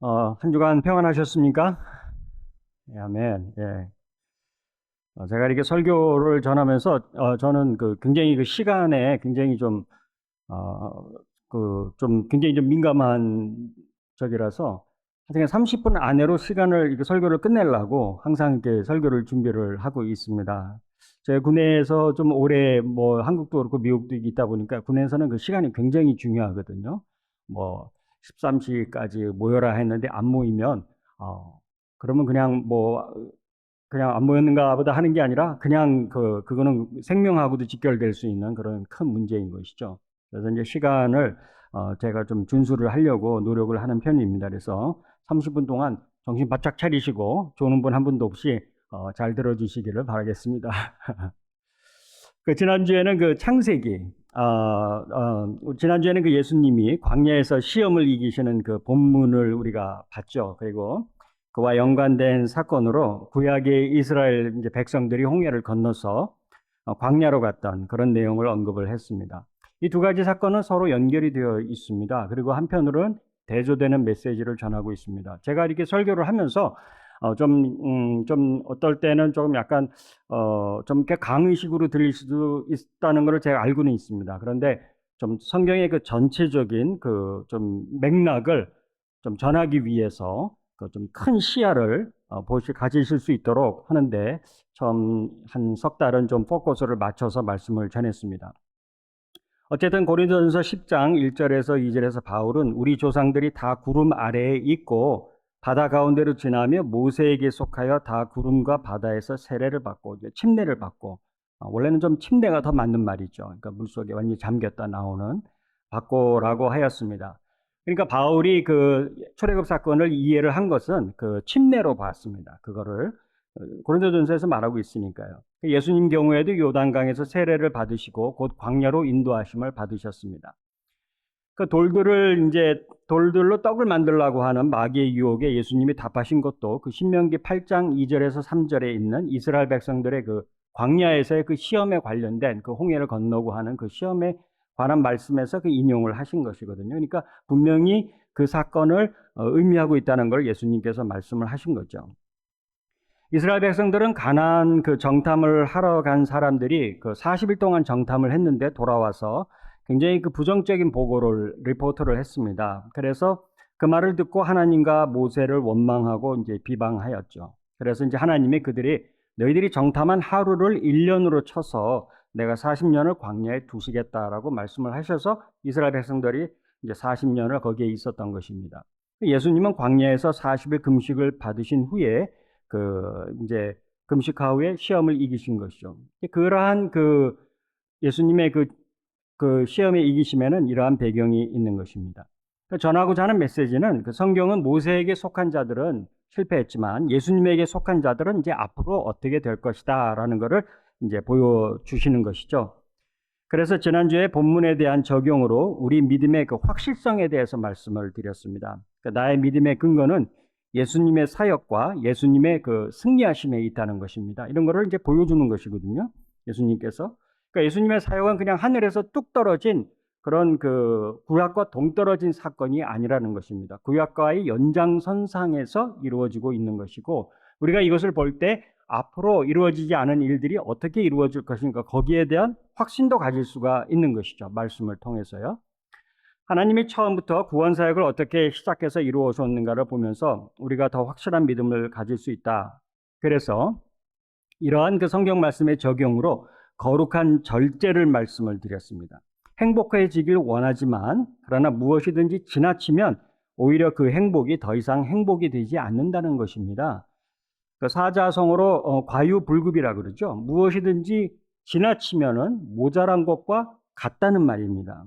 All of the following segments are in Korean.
한 주간 평안하셨습니까? 예, 아멘. 예. 제가 이렇게 설교를 전하면서, 저는 굉장히 시간에 굉장히 어, 굉장히 좀 민감한 적이라서, 하여튼 30분 안으로 시간을, 이렇게 설교를 끝내려고 항상 이렇게 설교를 준비를 하고 있습니다. 제 군에서 좀 오래, 한국도 그렇고 미국도 있다 보니까 군에서는 그 시간이 굉장히 중요하거든요. 뭐, 13시까지 모여라 했는데 안 모이면, 그러면 그냥 안 모였는가 보다 하는 게 아니라 그냥 그거는 생명하고도 직결될 수 있는 그런 큰 문제인 것이죠. 그래서 이제 시간을 제가 좀 준수를 하려고 노력을 하는 편입니다. 그래서 30분 동안 정신 바짝 차리시고 조는 분 한 분도 없이 잘 들어주시기를 바라겠습니다. 지난주에는 창세기, 지난주에는 예수님이 광야에서 시험을 이기시는 그 본문을 우리가 봤죠. 그리고 그와 연관된 사건으로 구약의 이스라엘 이제 백성들이 홍해를 건너서 광야로 갔던 그런 내용을 언급을 했습니다. 이 두 가지 사건은 서로 연결이 되어 있습니다. 그리고 한편으로는 대조되는 메시지를 전하고 있습니다. 제가 이렇게 설교를 하면서 좀 어떨 때는 조금 약간 좀 이렇게 강의식으로 들릴 수도 있다는 것을 제가 알고는 있습니다. 그런데 좀 성경의 그 전체적인 좀 맥락을 좀 전하기 위해서 좀 큰 시야를 가지실 수 있도록 하는데 좀 한 석 달은 좀 포커스를 맞춰서 말씀을 전했습니다. 어쨌든 고린도전서 10장 1절에서 2절에서 바울은 우리 조상들이 다 구름 아래에 있고 바다 가운데로 지나며 모세에게 속하여 다 구름과 바다에서 세례를 받고 침례를 받고, 원래는 좀 침례가 더 맞는 말이죠. 그러니까 물속에 완전히 잠겼다 나오는 받고라고 하였습니다. 그러니까 바울이 출애굽 사건을 이해를 한 것은 침례로 봤습니다. 그거를 고린도전서에서 말하고 있으니까요. 예수님 경우에도 요단강에서 세례를 받으시고 곧 광야로 인도하심을 받으셨습니다. 돌들로 떡을 만들라고 하는 마귀의 유혹에 예수님이 답하신 것도 신명기 8장 2절에서 3절에 있는 이스라엘 백성들의 광야에서의 시험에 관련된 홍해를 건너고 하는 시험에 관한 말씀에서 인용을 하신 것이거든요. 그러니까 분명히 그 사건을 의미하고 있다는 걸 예수님께서 말씀을 하신 거죠. 이스라엘 백성들은 가나안 정탐을 하러 간 사람들이 40일 동안 정탐을 했는데 돌아와서 굉장히 부정적인 리포트를 했습니다. 그래서 그 말을 듣고 하나님과 모세를 원망하고 이제 비방하였죠. 그래서 이제 하나님이 너희들이 정탐한 하루를 1년으로 쳐서 내가 40년을 광야에 두시겠다라고 말씀을 하셔서 이스라엘 백성들이 이제 40년을 거기에 있었던 것입니다. 예수님은 광야에서 40일 금식을 받으신 후에 이제 금식하후에 시험을 이기신 것이죠. 그러한 예수님의 시험에 이기심에는 이러한 배경이 있는 것입니다. 전하고자 하는 메시지는 성경은 모세에게 속한 자들은 실패했지만 예수님에게 속한 자들은 이제 앞으로 어떻게 될 것이다라는 것을 이제 보여주시는 것이죠. 그래서 지난주에 본문에 대한 적용으로 우리 믿음의 확실성에 대해서 말씀을 드렸습니다. 나의 믿음의 근거는 예수님의 사역과 예수님의 승리하심에 있다는 것입니다. 이런 거를 이제 보여주는 것이거든요. 예수님께서. 그러니까 예수님의 사역은 그냥 하늘에서 뚝 떨어진 그런 구약과 동떨어진 사건이 아니라는 것입니다. 구약과의 연장선상에서 이루어지고 있는 것이고, 우리가 이것을 볼 때 앞으로 이루어지지 않은 일들이 어떻게 이루어질 것인가, 거기에 대한 확신도 가질 수가 있는 것이죠. 말씀을 통해서요. 하나님이 처음부터 구원 사역을 어떻게 시작해서 이루어 오셨는가를 보면서 우리가 더 확실한 믿음을 가질 수 있다. 그래서 이러한 성경 말씀의 적용으로 거룩한 절제를 말씀을 드렸습니다. 행복해지길 원하지만 그러나 무엇이든지 지나치면 오히려 그 행복이 더 이상 행복이 되지 않는다는 것입니다. 사자성어로 과유불급이라고 그러죠. 무엇이든지 지나치면은 모자란 것과 같다는 말입니다.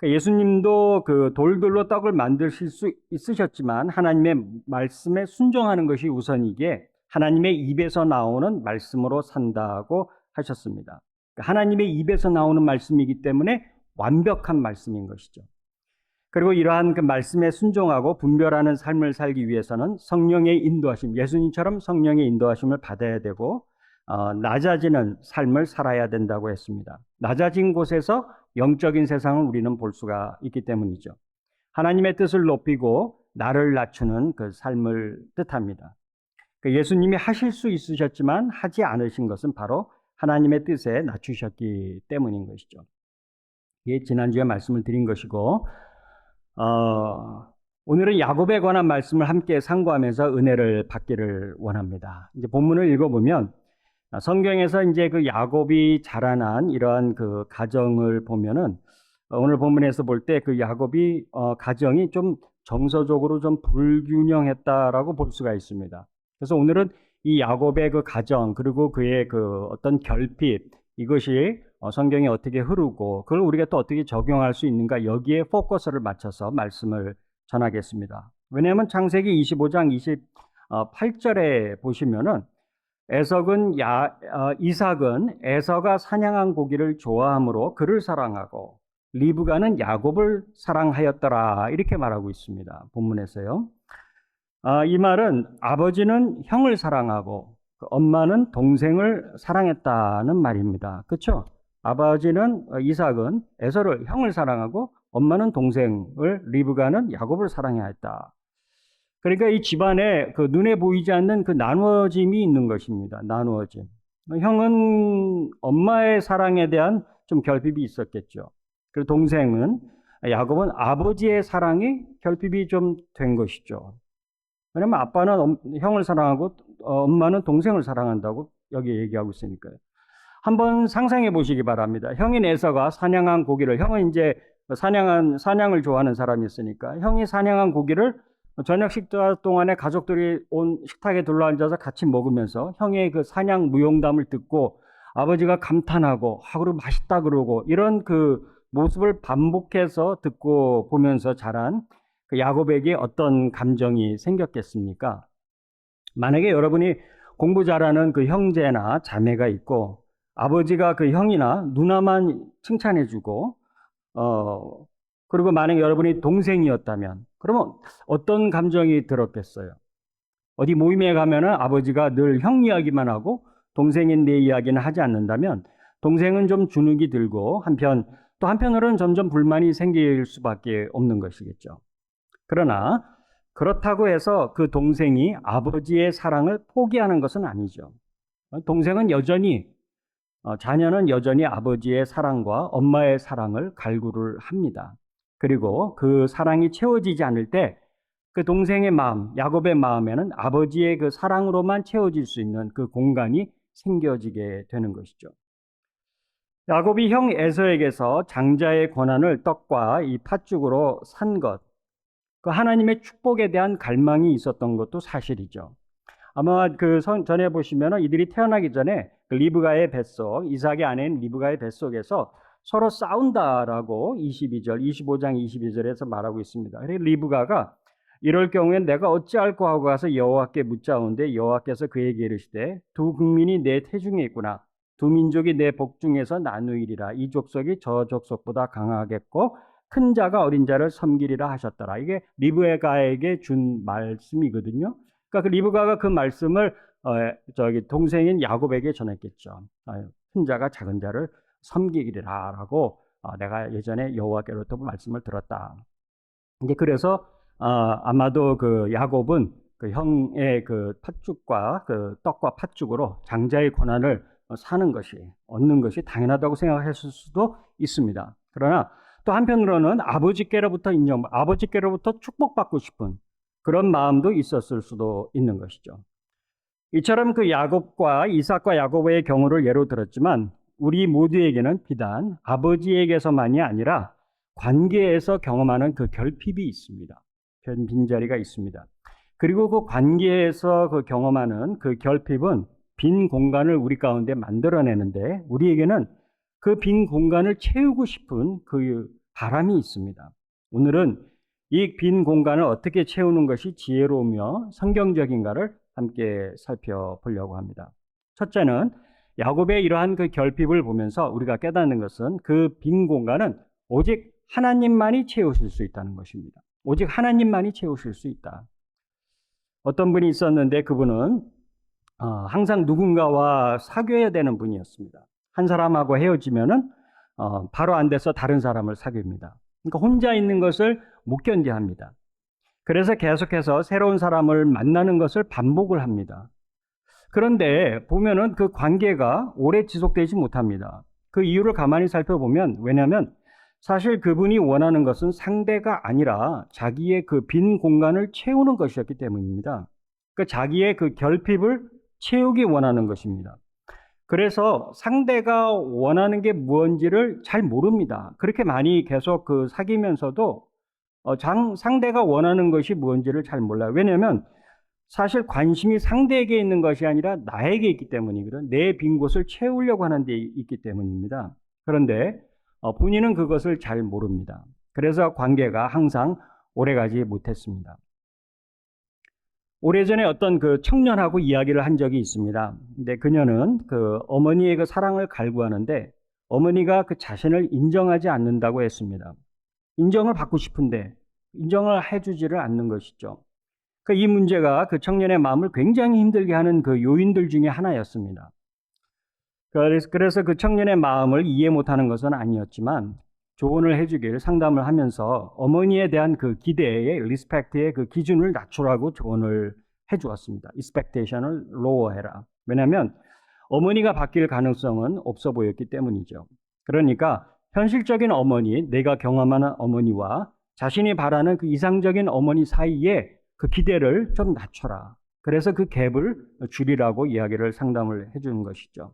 예수님도 돌들로 떡을 만드실 수 있으셨지만 하나님의 말씀에 순종하는 것이 우선이기에 하나님의 입에서 나오는 말씀으로 산다고 하셨습니다. 하나님의 입에서 나오는 말씀이기 때문에 완벽한 말씀인 것이죠. 그리고 이러한 말씀에 순종하고 분별하는 삶을 살기 위해서는 성령의 인도하심, 예수님처럼 성령의 인도하심을 받아야 되고 낮아지는 삶을 살아야 된다고 했습니다. 낮아진 곳에서 영적인 세상을 우리는 볼 수가 있기 때문이죠. 하나님의 뜻을 높이고 나를 낮추는 그 삶을 뜻합니다. 그 예수님이 하실 수 있으셨지만 하지 않으신 것은 바로 하나님의 뜻에 낮추셨기 때문인 것이죠. 이게 지난주에 말씀을 드린 것이고, 오늘은 야곱에 관한 말씀을 함께 상고하면서 은혜를 받기를 원합니다. 이제 본문을 읽어보면 성경에서 이제 그 야곱이 자라난 이러한 그 가정을 보면은 오늘 본문에서 볼 때 그 야곱이 가정이 좀 정서적으로 좀 불균형했다라고 볼 수가 있습니다. 그래서 오늘은 이 야곱의 그 가정 그리고 그의 그 어떤 결핍 이것이 성경이 어떻게 흐르고 그걸 우리가 또 어떻게 적용할 수 있는가 여기에 포커스를 맞춰서 말씀을 전하겠습니다. 왜냐하면 창세기 25장 28절에 보시면은 이삭은 에서가 사냥한 고기를 좋아하므로 그를 사랑하고 리브가는 야곱을 사랑하였더라 이렇게 말하고 있습니다. 본문에서요. 이 말은 아버지는 형을 사랑하고 엄마는 동생을 사랑했다는 말입니다. 그렇죠? 아버지는 이삭은 에서를 형을 사랑하고 엄마는 동생을 리브가는 야곱을 사랑하였다. 그러니까 이 집안에 그 눈에 보이지 않는 그 나누어짐이 있는 것입니다. 나누어짐. 형은 엄마의 사랑에 대한 좀 결핍이 있었겠죠. 그리고 동생은 야곱은 아버지의 사랑이 결핍이 좀 된 것이죠. 왜냐면 아빠는 형을 사랑하고 엄마는 동생을 사랑한다고 여기 얘기하고 있으니까요. 한번 상상해 보시기 바랍니다. 형인 에서가 사냥한 고기를 형은 이제 사냥을 좋아하는 사람이었으니까 형이 사냥한 고기를 저녁 식사 동안에 가족들이 온 식탁에 둘러앉아서 같이 먹으면서 형의 그 사냥 무용담을 듣고 아버지가 감탄하고 그리고 맛있다 그러고 이런 그 모습을 반복해서 듣고 보면서 자란 그 야곱에게 어떤 감정이 생겼겠습니까? 만약에 여러분이 공부 잘하는 그 형제나 자매가 있고 아버지가 그 형이나 누나만 칭찬해주고 그리고 만약 여러분이 동생이었다면 그러면 어떤 감정이 들었겠어요? 어디 모임에 가면은 아버지가 늘 형 이야기만 하고 동생인 내 이야기는 하지 않는다면 동생은 좀 주눅이 들고 한편으로는 점점 불만이 생길 수밖에 없는 것이겠죠. 그러나 그렇다고 해서 그 동생이 아버지의 사랑을 포기하는 것은 아니죠. 자녀는 여전히 아버지의 사랑과 엄마의 사랑을 갈구를 합니다. 그리고 그 사랑이 채워지지 않을 때 그 동생의 마음, 야곱의 마음에는 아버지의 그 사랑으로만 채워질 수 있는 그 공간이 생겨지게 되는 것이죠. 야곱이 형 에서에게서 장자의 권한을 떡과 이 팥죽으로 산 것, 그 하나님의 축복에 대한 갈망이 있었던 것도 사실이죠. 아마 그 전에 보시면 이들이 태어나기 전에 그 리브가의 뱃속, 이삭의 아내인 리브가의 뱃속에서 서로 싸운다라고 25장 22절에서 말하고 있습니다. 그래서 리브가가 이럴 경우엔 내가 어찌할꼬 하고 가서 여호와께 묻자온데 여호와께서 그에게 이르시되 두 국민이 내 태중에 있구나. 두 민족이 내 복중에서 나누이리라. 이 족속이 저 족속보다 강하겠고 큰 자가 어린 자를 섬기리라 하셨더라. 이게 리브가에게 준 말씀이거든요. 그러니까 그 리브가가 그 말씀을 동생인 야곱에게 전했겠죠. 큰 자가 작은 자를 섬기리라라고 내가 예전에 여호와께로부터 말씀을 들었다. 이제 그래서 아마도 그 야곱은 그 형의 그 팥죽과 그 떡과 팥죽으로 장자의 권한을 얻는 것이 당연하다고 생각했을 수도 있습니다. 그러나 또 한편으로는 아버지께로부터 축복받고 싶은 그런 마음도 있었을 수도 있는 것이죠. 이처럼 그 이삭과 야곱의 경우를 예로 들었지만 우리 모두에게는 비단 아버지에게서만이 아니라 관계에서 경험하는 그 결핍이 있습니다. 빈자리가 있습니다. 그리고 그 관계에서 그 경험하는 그 결핍은 빈 공간을 우리 가운데 만들어내는데 우리에게는 그 빈 공간을 채우고 싶은 그 바람이 있습니다. 오늘은 이 빈 공간을 어떻게 채우는 것이 지혜로우며 성경적인가를 함께 살펴보려고 합니다. 첫째는 야곱의 이러한 그 결핍을 보면서 우리가 깨닫는 것은 그 빈 공간은 오직 하나님만이 채우실 수 있다는 것입니다. 오직 하나님만이 채우실 수 있다. 어떤 분이 있었는데 그분은 항상 누군가와 사귀어야 되는 분이었습니다. 한 사람하고 헤어지면은 바로 안 돼서 다른 사람을 사귀입니다. 그러니까 혼자 있는 것을 못 견뎌합니다. 그래서 계속해서 새로운 사람을 만나는 것을 반복을 합니다. 그런데 보면은 그 관계가 오래 지속되지 못합니다. 그 이유를 가만히 살펴보면, 왜냐하면 사실 그분이 원하는 것은 상대가 아니라 자기의 그 빈 공간을 채우는 것이었기 때문입니다. 그 자기의 그 결핍을 채우기 원하는 것입니다. 그래서 상대가 원하는 게 무언지를 잘 모릅니다. 그렇게 많이 계속 그 사귀면서도 상대가 원하는 것이 무언지를 잘 몰라요. 왜냐하면 사실 관심이 상대에게 있는 것이 아니라 나에게 있기 때문이거든. 내 빈 곳을 채우려고 하는 데 있기 때문입니다. 그런데 본인은 그것을 잘 모릅니다. 그래서 관계가 항상 오래가지 못했습니다. 오래전에 어떤 그 청년하고 이야기를 한 적이 있습니다. 근데 그녀는 그 어머니의 그 사랑을 갈구하는데 어머니가 그 자신을 인정하지 않는다고 했습니다. 인정을 받고 싶은데 인정을 해주지를 않는 것이죠. 이 문제가 그 청년의 마음을 굉장히 힘들게 하는 그 요인들 중에 하나였습니다. 그래서 그 청년의 마음을 이해 못하는 것은 아니었지만 조언을 해주길 상담을 하면서 어머니에 대한 그 기대의 리스펙트의 그 기준을 낮추라고 조언을 해주었습니다. expectation을 lower해라. 왜냐하면 어머니가 바뀔 가능성은 없어 보였기 때문이죠. 그러니까 현실적인 어머니, 내가 경험하는 어머니와 자신이 바라는 그 이상적인 어머니 사이에 그 기대를 좀 낮춰라. 그래서 그 갭을 줄이라고 이야기를 상담을 해주는 것이죠.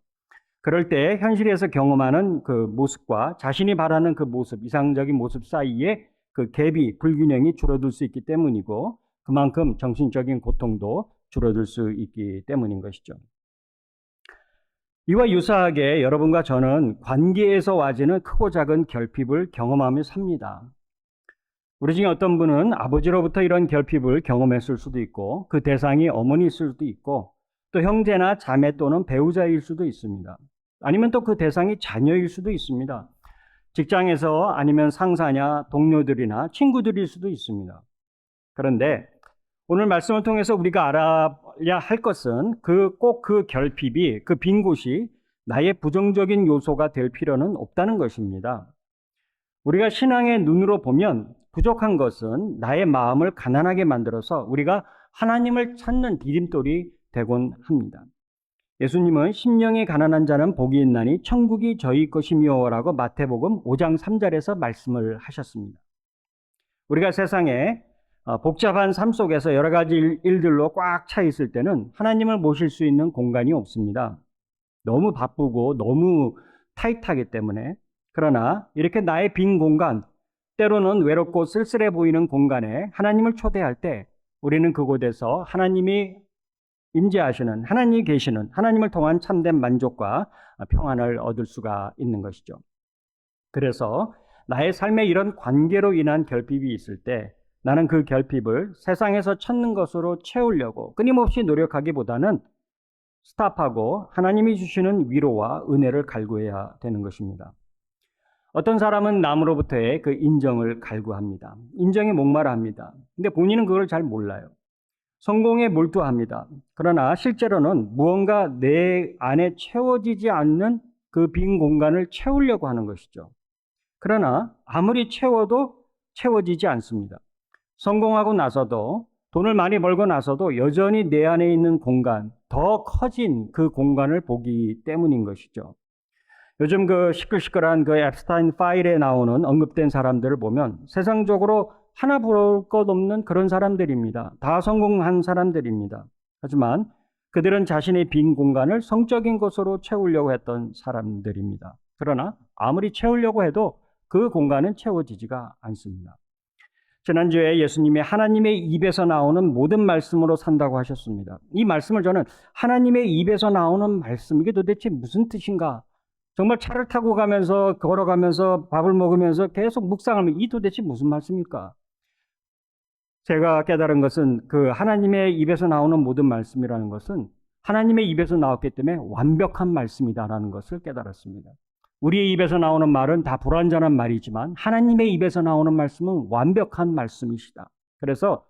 그럴 때 현실에서 경험하는 그 모습과 자신이 바라는 그 모습, 이상적인 모습 사이에 그 갭이, 불균형이 줄어들 수 있기 때문이고 그만큼 정신적인 고통도 줄어들 수 있기 때문인 것이죠. 이와 유사하게 여러분과 저는 관계에서 와지는 크고 작은 결핍을 경험하며 삽니다. 우리 중에 어떤 분은 아버지로부터 이런 결핍을 경험했을 수도 있고 그 대상이 어머니일 수도 있고 또 형제나 자매 또는 배우자일 수도 있습니다. 아니면 또 그 대상이 자녀일 수도 있습니다. 직장에서 아니면 상사냐 동료들이나 친구들일 수도 있습니다. 그런데 오늘 말씀을 통해서 우리가 알아야 할 것은 꼭 그 결핍이, 그 빈 곳이 나의 부정적인 요소가 될 필요는 없다는 것입니다. 우리가 신앙의 눈으로 보면 부족한 것은 나의 마음을 가난하게 만들어서 우리가 하나님을 찾는 디딤돌이 되곤 합니다. 예수님은 심령이 가난한 자는 복이 있나니 천국이 저희 것이며라고 마태복음 5장 3절에서 말씀을 하셨습니다. 우리가 세상에 복잡한 삶 속에서 여러 가지 일들로 꽉 차 있을 때는 하나님을 모실 수 있는 공간이 없습니다. 너무 바쁘고 너무 타이트하기 때문에. 그러나 이렇게 나의 빈 공간, 때로는 외롭고 쓸쓸해 보이는 공간에 하나님을 초대할 때 우리는 그곳에서 하나님이 임재하시는, 하나님이 계시는, 하나님을 통한 참된 만족과 평안을 얻을 수가 있는 것이죠. 그래서 나의 삶에 이런 관계로 인한 결핍이 있을 때 나는 그 결핍을 세상에서 찾는 것으로 채우려고 끊임없이 노력하기보다는 스탑하고 하나님이 주시는 위로와 은혜를 갈구해야 되는 것입니다. 어떤 사람은 남으로부터의 그 인정을 갈구합니다. 인정에 목마르합니다. 근데 본인은 그걸 잘 몰라요. 성공에 몰두합니다. 그러나 실제로는 무언가 내 안에 채워지지 않는 그 빈 공간을 채우려고 하는 것이죠. 그러나 아무리 채워도 채워지지 않습니다. 성공하고 나서도 돈을 많이 벌고 나서도 여전히 내 안에 있는 공간, 더 커진 그 공간을 보기 때문인 것이죠. 요즘 그 시끌시끌한 그 앱스타인 파일에 나오는 언급된 사람들을 보면 세상적으로 하나 부러울 것 없는 그런 사람들입니다. 다 성공한 사람들입니다. 하지만 그들은 자신의 빈 공간을 성적인 것으로 채우려고 했던 사람들입니다. 그러나 아무리 채우려고 해도 그 공간은 채워지지가 않습니다. 지난주에 예수님이 하나님의 입에서 나오는 모든 말씀으로 산다고 하셨습니다. 이 말씀을 저는 하나님의 입에서 나오는 말씀, 이게 도대체 무슨 뜻인가? 정말 차를 타고 가면서 걸어가면서 밥을 먹으면서 계속 묵상하면 이 도대체 무슨 말씀일까? 제가 깨달은 것은 그 하나님의 입에서 나오는 모든 말씀이라는 것은 하나님의 입에서 나왔기 때문에 완벽한 말씀이다라는 것을 깨달았습니다. 우리의 입에서 나오는 말은 다 불완전한 말이지만 하나님의 입에서 나오는 말씀은 완벽한 말씀이시다. 그래서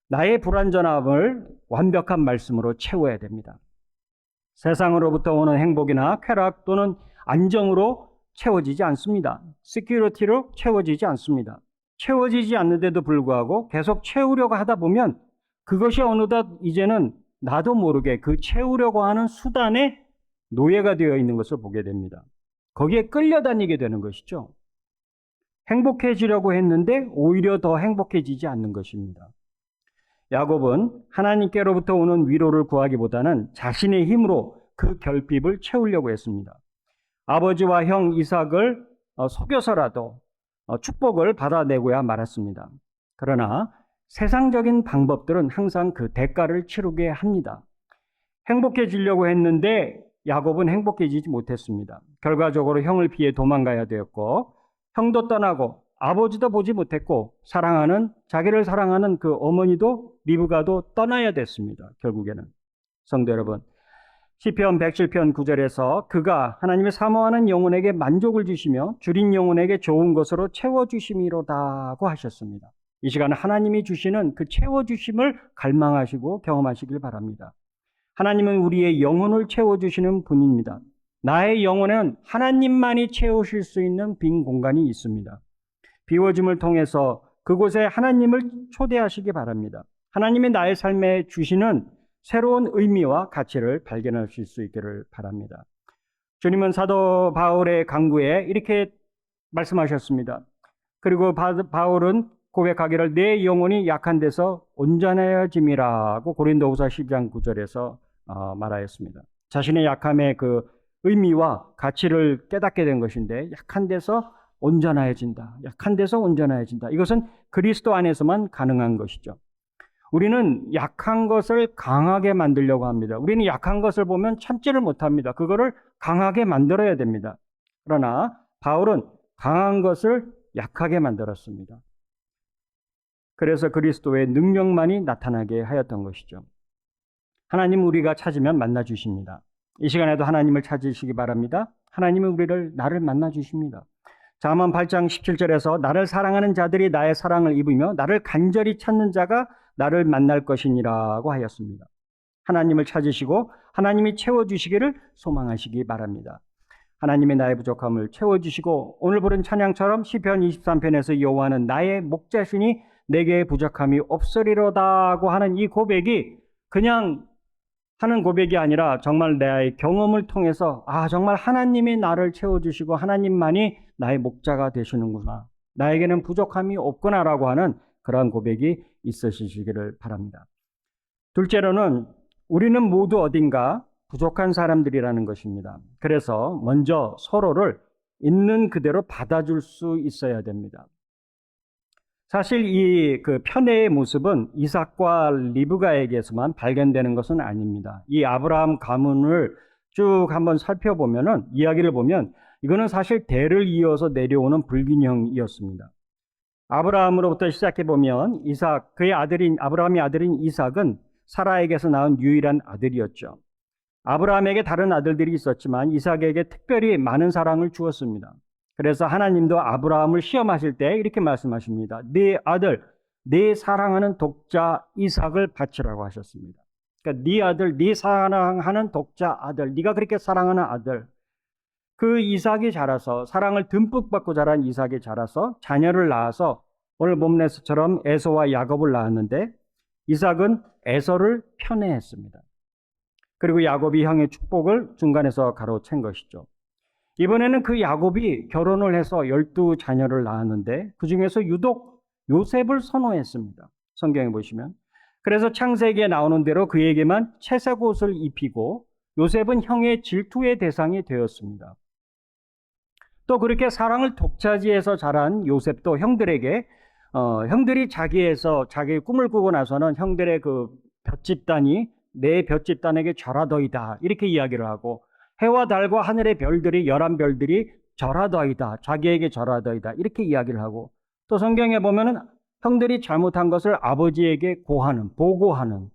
나의 불완전함을 완벽한 말씀으로 채워야 됩니다. 세상으로부터 오는 행복이나 쾌락 또는 안정으로 채워지지 않습니다. 시큐리티로 채워지지 않습니다. 채워지지 않는데도 불구하고 계속 채우려고 하다 보면 그것이 어느덧 이제는 나도 모르게 그 채우려고 하는 수단에 노예가 되어 있는 것을 보게 됩니다. 거기에 끌려다니게 되는 것이죠. 행복해지려고 했는데 오히려 더 행복해지지 않는 것입니다. 야곱은 하나님께로부터 오는 위로를 구하기보다는 자신의 힘으로 그 결핍을 채우려고 했습니다. 아버지와 형 이삭을 속여서라도 축복을 받아내고야 말았습니다. 그러나 세상적인 방법들은 항상 그 대가를 치르게 합니다. 행복해지려고 했는데 야곱은 행복해지지 못했습니다. 결과적으로 형을 피해 도망가야 되었고 형도 떠나고 아버지도 보지 못했고 자기를 사랑하는 그 어머니도 리브가도 떠나야 됐습니다. 결국에는. 성도 여러분, 시편 107편 9절에서 그가 하나님의 사모하는 영혼에게 만족을 주시며 줄인 영혼에게 좋은 것으로 채워주심이로다고 하셨습니다. 이 시간 하나님이 주시는 그 채워주심을 갈망하시고 경험하시길 바랍니다. 하나님은 우리의 영혼을 채워주시는 분입니다. 나의 영혼은 하나님만이 채우실 수 있는 빈 공간이 있습니다. 비워짐을 통해서 그곳에 하나님을 초대하시기 바랍니다. 하나님이 나의 삶에 주시는 새로운 의미와 가치를 발견하실 수 있기를 바랍니다. 주님은 사도 바울의 강구에 이렇게 말씀하셨습니다. 그리고 바울은 고백하기를 내 영혼이 약한 데서 온전해짐이라고 고린도후서 10장 9절에서 말하였습니다. 자신의 약함의 그 의미와 가치를 깨닫게 된 것인데 약한 데서 온전해진다. 약한 데서 온전해진다. 이것은 그리스도 안에서만 가능한 것이죠. 우리는 약한 것을 강하게 만들려고 합니다. 우리는 약한 것을 보면 참지를 못합니다. 그거를 강하게 만들어야 됩니다. 그러나 바울은 강한 것을 약하게 만들었습니다. 그래서 그리스도의 능력만이 나타나게 하였던 것이죠. 하나님 우리가 찾으면 만나 주십니다. 이 시간에도 하나님을 찾으시기 바랍니다. 하나님은 나를 만나 주십니다. 잠언 8장 17절에서 나를 사랑하는 자들이 나의 사랑을 입으며 나를 간절히 찾는 자가 나를 만날 것이니라고 하였습니다. 하나님을 찾으시고 하나님이 채워주시기를 소망하시기 바랍니다. 하나님의 나의 부족함을 채워주시고 오늘 부른 찬양처럼 시편 23편에서 여호와는 나의 목자시니 내게 부족함이 없으리로다고 하는 이 고백이 그냥 하는 고백이 아니라 정말 나의 경험을 통해서 정말 하나님이 나를 채워주시고 하나님만이 나의 목자가 되시는구나. 나에게는 부족함이 없구나라고 하는 그러한 고백이 있으시기를 바랍니다. 둘째로는 우리는 모두 어딘가 부족한 사람들이라는 것입니다. 그래서 먼저 서로를 있는 그대로 받아줄 수 있어야 됩니다. 사실 이 편애의 모습은 이삭과 리브가에게서만 발견되는 것은 아닙니다. 이 아브라함 가문을 쭉 한번 살펴보면은 이야기를 보면 이거는 사실 대를 이어서 내려오는 불균형이었습니다. 아브라함으로부터 시작해 보면 아브라함의 아들인 이삭은 사라에게서 낳은 유일한 아들이었죠. 아브라함에게 다른 아들들이 있었지만 이삭에게 특별히 많은 사랑을 주었습니다. 그래서 하나님도 아브라함을 시험하실 때 이렇게 말씀하십니다. 네 아들, 네 사랑하는 독자 이삭을 바치라고 하셨습니다. 그러니까 네 아들, 네 사랑하는 독자 아들, 네가 그렇게 사랑하는 아들, 그 이삭이 자라서 사랑을 듬뿍 받고 자란 이삭이 자라서 자녀를 낳아서 오늘 본문에서처럼 에서와 야곱을 낳았는데 이삭은 에서를 편애했습니다. 그리고 야곱이 형의 축복을 중간에서 가로챈 것이죠. 이번에는 그 야곱이 결혼을 해서 12자녀를 낳았는데 그 중에서 유독 요셉을 선호했습니다. 성경에 보시면. 그래서 창세기에 나오는 대로 그에게만 채색 옷을 입히고 요셉은 형의 질투의 대상이 되었습니다. 또 그렇게 사랑을 독차지해서 자란 요셉도 형들이 자기의 꿈을 꾸고 나서는 형들의 그 볏집단이 내 볏집단에게 절하더이다 이렇게 이야기를 하고 해와 달과 하늘의 별들이 11별들이 절하더이다 자기에게 절하더이다 이렇게 이야기를 하고 또 성경에 보면은 형들이 잘못한 것을 아버지에게 보고하는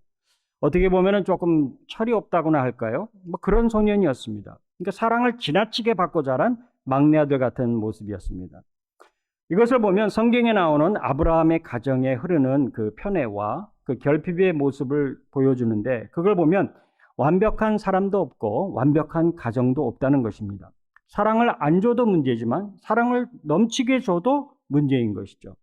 어떻게 보면은 조금 철이 없다고나 할까요? 그런 소년이었습니다. 그러니까 사랑을 지나치게 받고 자란 막내 아들 같은 모습이었습니다. 이것을 보면 성경에 나오는 아브라함의 가정에 흐르는 그 편애와 그 결핍의 모습을 보여주는데 그걸 보면 완벽한 사람도 없고 완벽한 가정도 없다는 것입니다. 사랑을 안 줘도 문제지만 사랑을 넘치게 줘도 문제인 것이죠.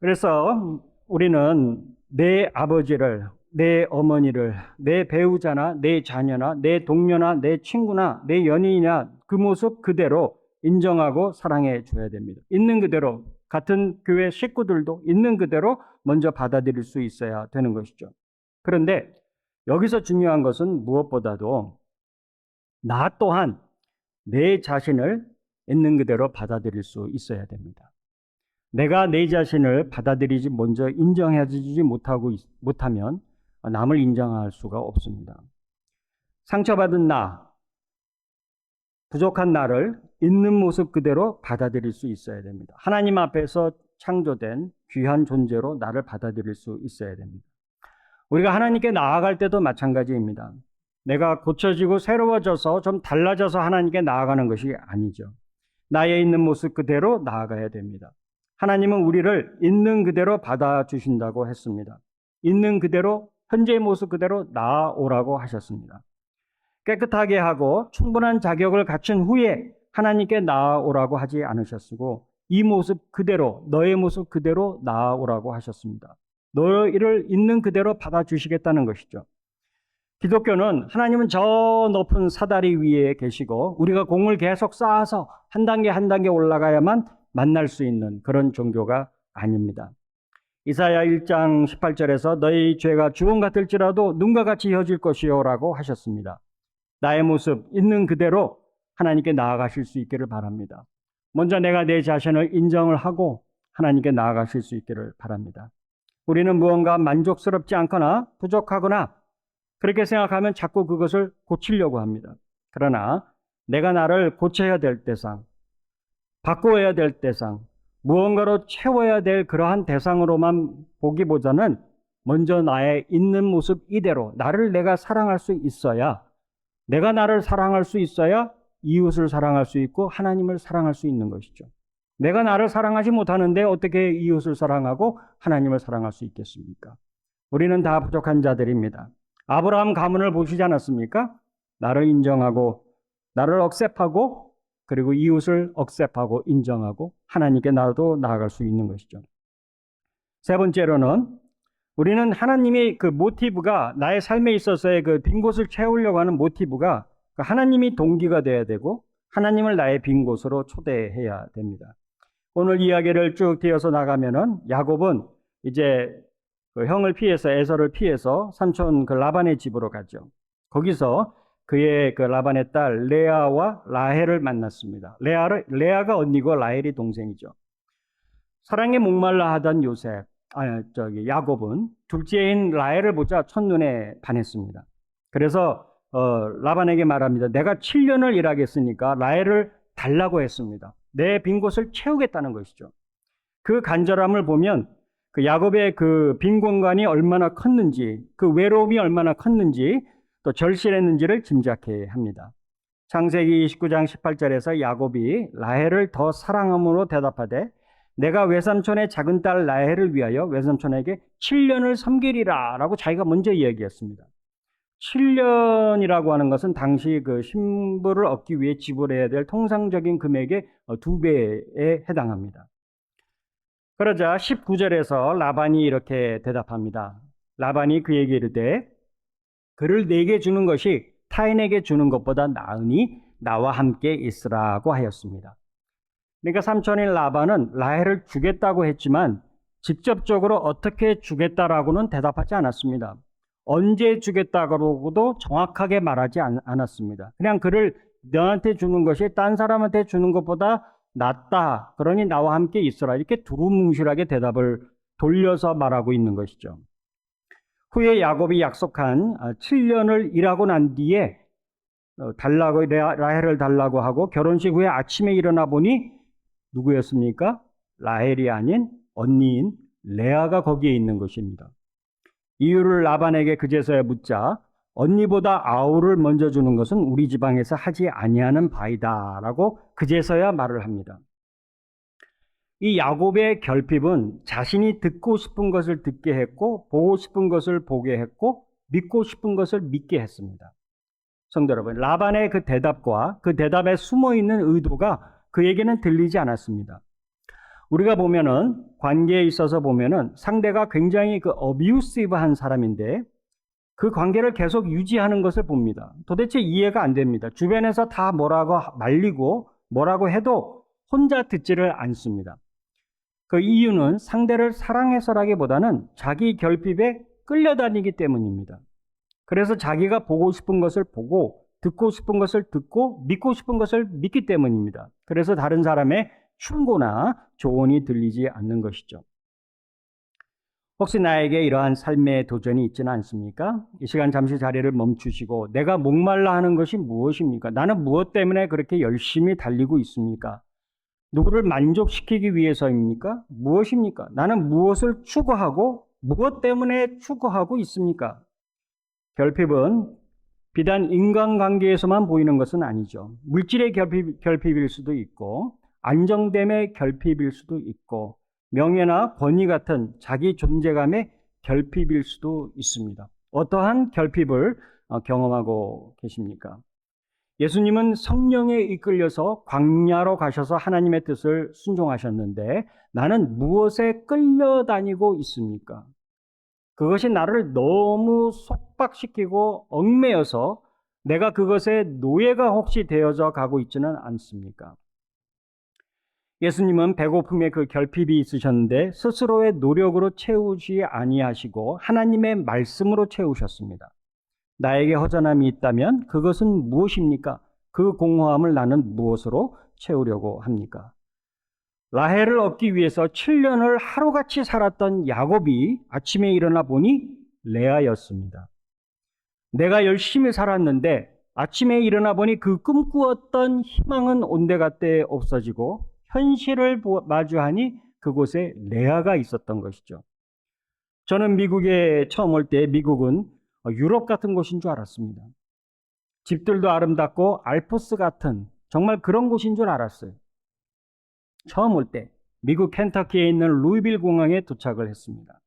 그래서 우리는 내 아버지를, 내 어머니를, 내 배우자나 내 자녀나 내 동료나 내 친구나 내 연인이나 그 모습 그대로 인정하고 사랑해 줘야 됩니다. 있는 그대로, 같은 교회 식구들도 있는 그대로 먼저 받아들일 수 있어야 되는 것이죠. 그런데 여기서 중요한 것은 무엇보다도 나 또한 내 자신을 있는 그대로 받아들일 수 있어야 됩니다. 내가 내 자신을 받아들이지 먼저 인정해주지 못하면 남을 인정할 수가 없습니다. 상처받은 나, 부족한 나를 있는 모습 그대로 받아들일 수 있어야 됩니다. 하나님 앞에서 창조된 귀한 존재로 나를 받아들일 수 있어야 됩니다. 우리가 하나님께 나아갈 때도 마찬가지입니다. 내가 고쳐지고 새로워져서 좀 달라져서 하나님께 나아가는 것이 아니죠. 나의 있는 모습 그대로 나아가야 됩니다. 하나님은 우리를 있는 그대로 받아주신다고 했습니다. 있는 그대로, 현재의 모습 그대로 나아오라고 하셨습니다. 깨끗하게 하고 충분한 자격을 갖춘 후에 하나님께 나아오라고 하지 않으셨고, 이 모습 그대로, 너의 모습 그대로 나아오라고 하셨습니다. 너희를 있는 그대로 받아주시겠다는 것이죠. 기독교는 하나님은 저 높은 사다리 위에 계시고 우리가 공을 계속 쌓아서 한 단계 한 단계 올라가야만 만날 수 있는 그런 종교가 아닙니다. 이사야 1장 18절에서 너희 죄가 주홍 같을지라도 눈과 같이 혀질 것이요 라고 하셨습니다. 나의 모습 있는 그대로 하나님께 나아가실 수 있기를 바랍니다. 먼저 내가 내 자신을 인정을 하고 하나님께 나아가실 수 있기를 바랍니다. 우리는 무언가 만족스럽지 않거나 부족하거나 그렇게 생각하면 자꾸 그것을 고치려고 합니다. 그러나 내가 나를 고쳐야 될 대상, 바꿔야 될 대상, 무언가로 채워야 될 그러한 대상으로만 보기보다는 먼저 나의 있는 모습 이대로 나를 내가 사랑할 수 있어야, 내가 나를 사랑할 수 있어야 이웃을 사랑할 수 있고 하나님을 사랑할 수 있는 것이죠. 내가 나를 사랑하지 못하는데 어떻게 이웃을 사랑하고 하나님을 사랑할 수 있겠습니까? 우리는 다 부족한 자들입니다. 아브라함 가문을 보시지 않았습니까? 나를 인정하고 나를 억셉하고 그리고 이웃을 억셉하고 인정하고 하나님께 나도 나아갈 수 있는 것이죠. 세 번째로는 우리는 하나님의 그 모티브가, 나의 삶에 있어서의 그 빈 곳을 채우려고 하는 모티브가 하나님이 동기가 돼야 되고 하나님을 나의 빈 곳으로 초대해야 됩니다. 오늘 이야기를 쭉 이어서 나가면은 야곱은 이제 그 형을 피해서, 에서를 피해서 삼촌 그 라반의 집으로 가죠. 거기서 그의 그 라반의 딸 레아와 라헬을 만났습니다. 레아가 언니고 라헬이 동생이죠. 사랑에 목말라 하던 야곱은 둘째인 라헬을 보자 첫눈에 반했습니다. 그래서 라반에게 말합니다. 내가 7년을 일하겠으니까 라헬을 달라고 했습니다. 내 빈 곳을 채우겠다는 것이죠. 그 간절함을 보면 그 야곱의 그 빈 공간이 얼마나 컸는지, 그 외로움이 얼마나 컸는지, 또 절실했는지를 짐작해야 합니다. 창세기 29장 18절에서 야곱이 라헬을 더 사랑함으로 대답하되 내가 외삼촌의 작은 딸 라헬을 위하여 외삼촌에게 7년을 섬기리라 라고 자기가 먼저 이야기했습니다. 7년이라고 하는 것은 당시 그 신부를 얻기 위해 지불해야 될 통상적인 금액의 2배에 해당합니다. 그러자 19절에서 라반이 이렇게 대답합니다. 라반이 그에게 이르되 그를 내게 주는 것이 타인에게 주는 것보다 나으니 나와 함께 있으라고 하였습니다. 그러니까 삼촌인 라반은 라헬을 주겠다고 했지만 직접적으로 어떻게 주겠다라고는 대답하지 않았습니다. 언제 주겠다고도 정확하게 말하지 않았습니다. 그냥 그를 너한테 주는 것이 딴 사람한테 주는 것보다 낫다. 그러니 나와 함께 있어라. 이렇게 두루뭉실하게 대답을 돌려서 말하고 있는 것이죠. 후에 야곱이 약속한 7년을 일하고 난 뒤에 라헬을 달라고 하고 결혼식 후에 아침에 일어나 보니 누구였습니까? 라헬이 아닌 언니인 레아가 거기에 있는 것입니다. 이유를 라반에게 그제서야 묻자 언니보다 아우를 먼저 주는 것은 우리 지방에서 하지 아니하는 바이다 라고 그제서야 말을 합니다. 이 야곱의 결핍은 자신이 듣고 싶은 것을 듣게 했고 보고 싶은 것을 보게 했고 믿고 싶은 것을 믿게 했습니다. 성도 여러분, 라반의 그 대답과 그 대답에 숨어있는 의도가 그에게는 들리지 않았습니다. 우리가 보면은 관계에 있어서 보면은 상대가 굉장히 그 어뷰시브한 사람인데 그 관계를 계속 유지하는 것을 봅니다. 도대체 이해가 안 됩니다. 주변에서 다 뭐라고 말리고 뭐라고 해도 혼자 듣지를 않습니다. 그 이유는 상대를 사랑해서라기보다는 자기 결핍에 끌려다니기 때문입니다. 그래서 자기가 보고 싶은 것을 보고 듣고 싶은 것을 듣고 믿고 싶은 것을 믿기 때문입니다. 그래서 다른 사람의 충고나 조언이 들리지 않는 것이죠. 혹시 나에게 이러한 삶의 도전이 있지는 않습니까? 이 시간 잠시 자리를 멈추시고 내가 목말라 하는 것이 무엇입니까? 나는 무엇 때문에 그렇게 열심히 달리고 있습니까? 누구를 만족시키기 위해서입니까? 무엇입니까? 나는 무엇을 추구하고 무엇 때문에 추구하고 있습니까? 결핍은 비단 인간관계에서만 보이는 것은 아니죠. 물질의 결핍일 수도 있고 안정됨의 결핍일 수도 있고 명예나 권위 같은 자기 존재감의 결핍일 수도 있습니다. 어떠한 결핍을 경험하고 계십니까? 예수님은 성령에 이끌려서 광야로 가셔서 하나님의 뜻을 순종하셨는데 나는 무엇에 끌려다니고 있습니까? 그것이 나를 너무 속박시키고 얽매여서 내가 그것의 노예가 혹시 되어져 가고 있지는 않습니까? 예수님은 배고픔에 그 결핍이 있으셨는데 스스로의 노력으로 채우지 아니하시고 하나님의 말씀으로 채우셨습니다. 나에게 허전함이 있다면 그것은 무엇입니까? 그 공허함을 나는 무엇으로 채우려고 합니까? 라헬을 얻기 위해서 7년을 하루같이 살았던 야곱이 아침에 일어나 보니 레아였습니다. 내가 열심히 살았는데 아침에 일어나 보니 그 꿈꾸었던 희망은 온데간데 없어지고 현실을 마주하니 그곳에 레아가 있었던 것이죠. 저는 미국에 처음 올 때 미국은 유럽 같은 곳인 줄 알았습니다. 집들도 아름답고 알프스 같은 정말 그런 곳인 줄 알았어요. 처음 올 때 미국 켄터키에 있는 루이빌 공항에 도착을 했습니다.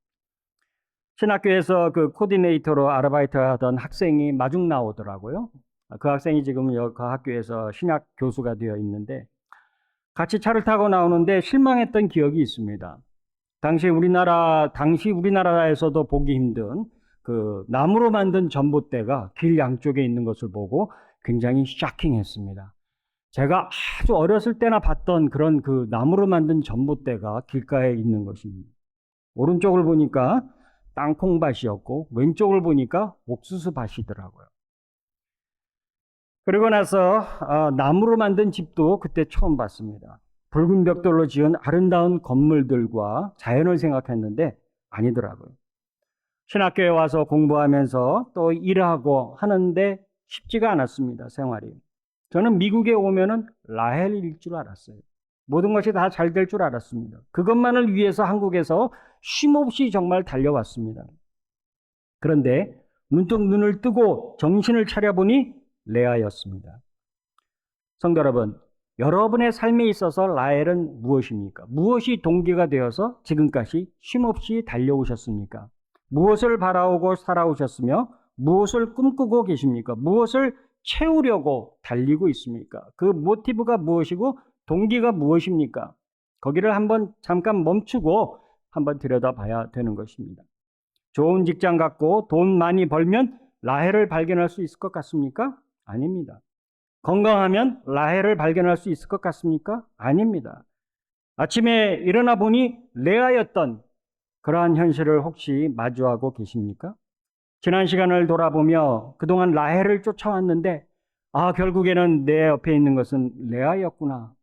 신학교에서 그 코디네이터로 아르바이트 하던 학생이 마중 나오더라고요. 그 학생이 지금 그 학교에서 신학 교수가 되어 있는데 같이 차를 타고 나오는데 실망했던 기억이 있습니다. 당시 우리나라에서도 보기 힘든 그 나무로 만든 전봇대가 길 양쪽에 있는 것을 보고 굉장히 쇼킹했습니다. 제가 아주 어렸을 때나 봤던 그런 그 나무로 만든 전봇대가 길가에 있는 것입니다. 오른쪽을 보니까 땅콩밭이었고 왼쪽을 보니까 옥수수밭이더라고요. 그리고 나서 나무로 만든 집도 그때 처음 봤습니다. 붉은 벽돌로 지은 아름다운 건물들과 자연을 생각했는데 아니더라고요. 신학교에 와서 공부하면서 또 일하고 하는데 쉽지가 않았습니다. 생활이. 저는 미국에 오면은 라헬일 줄 알았어요. 모든 것이 다 잘 될 줄 알았습니다. 그것만을 위해서 한국에서 쉼없이 정말 달려왔습니다. 그런데 문득 눈을 뜨고 정신을 차려보니 레아였습니다. 성도 여러분, 여러분의 삶에 있어서 라헬은 무엇입니까? 무엇이 동기가 되어서 지금까지 쉼없이 달려오셨습니까? 무엇을 바라오고 살아오셨으며 무엇을 꿈꾸고 계십니까? 무엇을 채우려고 달리고 있습니까? 그 모티브가 무엇이고 동기가 무엇입니까? 거기를 한번 잠깐 멈추고 한번 들여다봐야 되는 것입니다. 좋은 직장 갖고 돈 많이 벌면 라헬을 발견할 수 있을 것 같습니까? 아닙니다. 건강하면 라헬을 발견할 수 있을 것 같습니까? 아닙니다. 아침에 일어나 보니 레아였던 그러한 현실을 혹시 마주하고 계십니까? 지난 시간을 돌아보며 그동안 라헬을 쫓아왔는데 결국에는 내 옆에 있는 것은 레아였구나.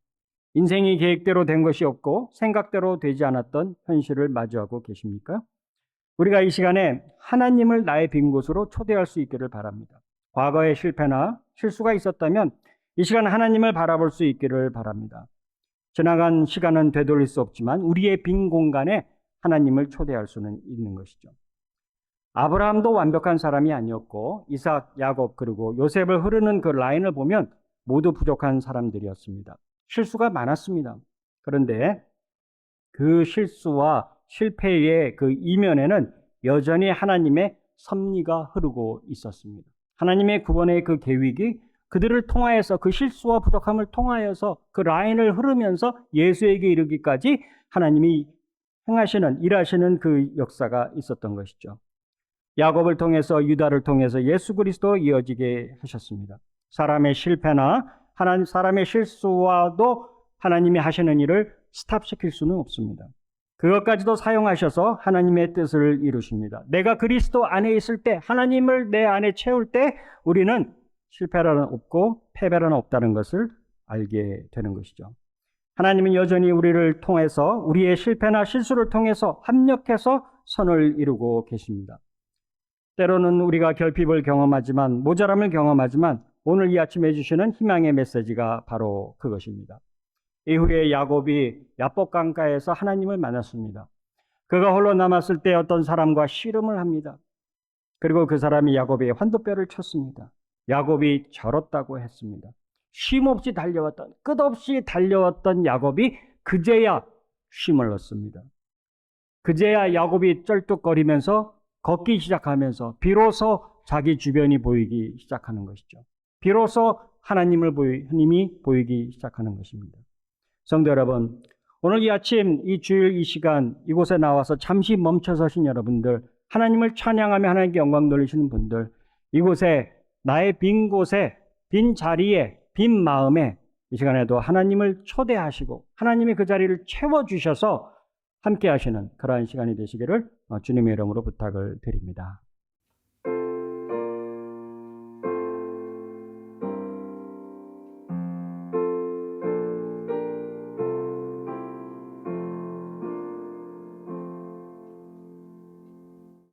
인생이 계획대로 된 것이 없고 생각대로 되지 않았던 현실을 마주하고 계십니까? 우리가 이 시간에 하나님을 나의 빈 곳으로 초대할 수 있기를 바랍니다. 과거의 실패나 실수가 있었다면 이 시간 하나님을 바라볼 수 있기를 바랍니다. 지나간 시간은 되돌릴 수 없지만 우리의 빈 공간에 하나님을 초대할 수는 있는 것이죠. 아브라함도 완벽한 사람이 아니었고 이삭, 야곱 그리고 요셉을 흐르는 그 라인을 보면 모두 부족한 사람들이었습니다. 실수가 많았습니다. 그런데 그 실수와 실패의 그 이면에는 여전히 하나님의 섭리가 흐르고 있었습니다. 하나님의 구원의 그 계획이 그들을 통하여서 그 실수와 부족함을 통하여서 그 라인을 흐르면서 예수에게 이르기까지 하나님이 행하시는, 일하시는 그 역사가 있었던 것이죠. 야곱을 통해서, 유다를 통해서 예수 그리스도로 이어지게 하셨습니다. 사람의 실패나 사람의 실수와도 하나님이 하시는 일을 스탑시킬 수는 없습니다. 그것까지도 사용하셔서 하나님의 뜻을 이루십니다. 내가 그리스도 안에 있을 때, 하나님을 내 안에 채울 때 우리는 실패라는 없고 패배라는 없다는 것을 알게 되는 것이죠. 하나님은 여전히 우리를 통해서, 우리의 실패나 실수를 통해서 합력해서 선을 이루고 계십니다. 때로는 우리가 결핍을 경험하지만, 모자람을 경험하지만 오늘 이 아침에 주시는 희망의 메시지가 바로 그것입니다. 이후에 야곱이 야복 강가에서 하나님을 만났습니다. 그가 홀로 남았을 때 어떤 사람과 씨름을 합니다. 그리고 그 사람이 야곱의 환도뼈를 쳤습니다. 야곱이 절었다고 했습니다. 쉼없이 달려왔던, 끝없이 달려왔던 야곱이 그제야 쉼을 얻습니다. 그제야 야곱이 쩔뚝거리면서 걷기 시작하면서 비로소 자기 주변이 보이기 시작하는 것이죠. 비로소 하나님이 보이기 시작하는 것입니다. 성도 여러분, 오늘 이 아침, 이 주일 이 시간 이곳에 나와서 잠시 멈춰 서신 여러분들, 하나님을 찬양하며 하나님께 영광 돌리시는 분들, 이곳에, 나의 빈 곳에, 빈 자리에, 빈 마음에 이 시간에도 하나님을 초대하시고 하나님이 그 자리를 채워주셔서 함께 하시는 그러한 시간이 되시기를 주님의 이름으로 부탁을 드립니다.